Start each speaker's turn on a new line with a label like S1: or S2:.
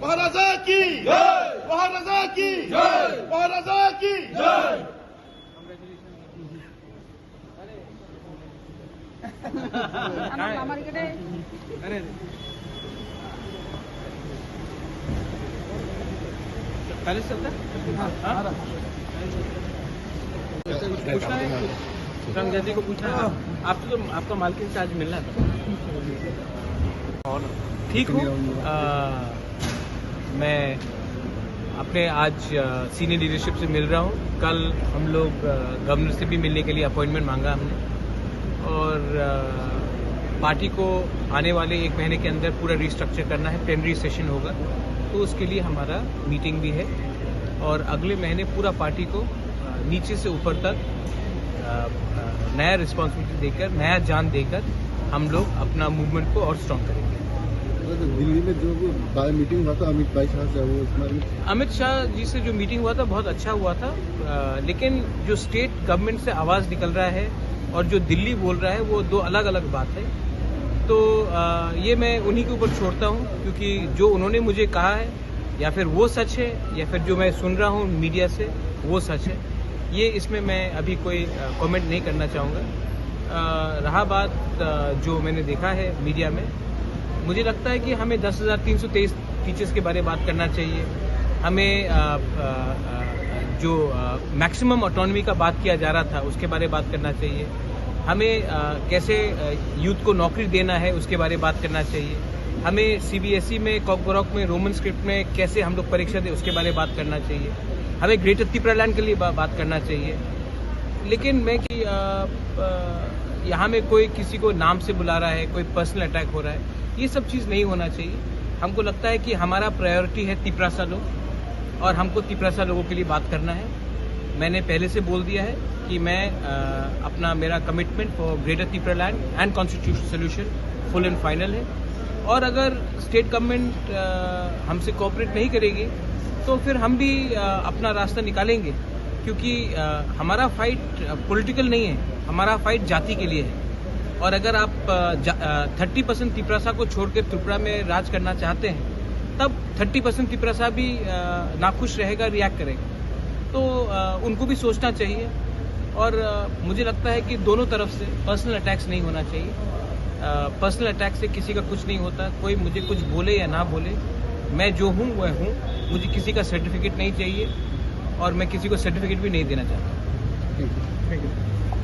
S1: महाराजा की महाराजा की महाराजा की
S2: अरे पहले से चलता पूछना है रंगजैदी को पूछना है आपको, तो आपका मालकिन से आज मिलना था और ठीक हूँ। मैं अपने आज सीनियर लीडरशिप से मिल रहा हूँ। कल हम लोग गवर्नर से भी मिलने के लिए अपॉइंटमेंट मांगा हमने और पार्टी को आने वाले एक महीने के अंदर पूरा रिस्ट्रक्चर करना है। प्लेनरी सेशन होगा तो उसके लिए हमारा मीटिंग भी है और अगले महीने पूरा पार्टी को नीचे से ऊपर तक नया रिस्पॉन्सिबिलिटी देकर, नया जान देकर हम लोग अपना मूवमेंट को और स्ट्रॉन्ग करेंगे।
S3: दिल्ली में जो मीटिंग हुआ था अमित भाई शाह से, वो
S2: अमित शाह जी से जो मीटिंग हुआ था बहुत अच्छा हुआ था, लेकिन जो स्टेट गवर्नमेंट से आवाज़ निकल रहा है और जो दिल्ली बोल रहा है वो दो अलग अलग बात है। तो ये मैं उन्हीं के ऊपर छोड़ता हूँ क्योंकि जो उन्होंने मुझे कहा है या फिर वो सच है या फिर जो मैं सुन रहा हूँ मीडिया से वो सच है। ये इसमें मैं अभी कोई कमेंट नहीं करना चाहूँगा। रहा बात जो मैंने देखा है मीडिया में, मुझे लगता है कि हमें 10,323 टीचर्स के बारे में बात करना चाहिए। हमें जो मैक्सिमम ऑटोनॉमी का बात किया जा रहा था उसके बारे में बात करना चाहिए। हमें कैसे यूथ को नौकरी देना है उसके बारे में बात करना चाहिए। हमें सीबीएसई में, कॉकबॉरोक में, रोमन स्क्रिप्ट में कैसे हम लोग परीक्षा दें उसके बारे में बात करना चाहिए। हमें ग्रेटर त्रिपुरालैंड के लिए बात करना चाहिए। लेकिन मैं कि यहाँ में कोई किसी को नाम से बुला रहा है, कोई पर्सनल अटैक हो रहा है, ये सब चीज़ नहीं होना चाहिए। हमको लगता है कि हमारा प्रायोरिटी है तिपरासा लोग और हमको तिपरासा लोगों के लिए बात करना है। मैंने पहले से बोल दिया है कि मैं अपना मेरा commitment for greater Tripuraland and constitution solution full and final है। और अगर स्टेट गवर्नमेंट हमसे कोऑपरेट नहीं करेगी तो फिर हम भी अपना रास्ता निकालेंगे क्योंकि हमारा फाइट पॉलिटिकल नहीं है, हमारा फाइट जाति के लिए है। और अगर आप 30% तिपरासा को छोड़कर त्रिपुरा में राज करना चाहते हैं तब 30% तिपरासा भी नाखुश रहेगा, रिएक्ट करेगा। तो उनको भी सोचना चाहिए और मुझे लगता है कि दोनों तरफ से पर्सनल अटैक्स नहीं होना चाहिए। पर्सनल अटैक से किसी का कुछ नहीं होता। कोई मुझे कुछ बोले या ना बोले, मैं जो हूँ वह हूँ। मुझे किसी का सर्टिफिकेट नहीं चाहिए और मैं किसी को सर्टिफिकेट भी नहीं देना चाहता।
S3: Thank you.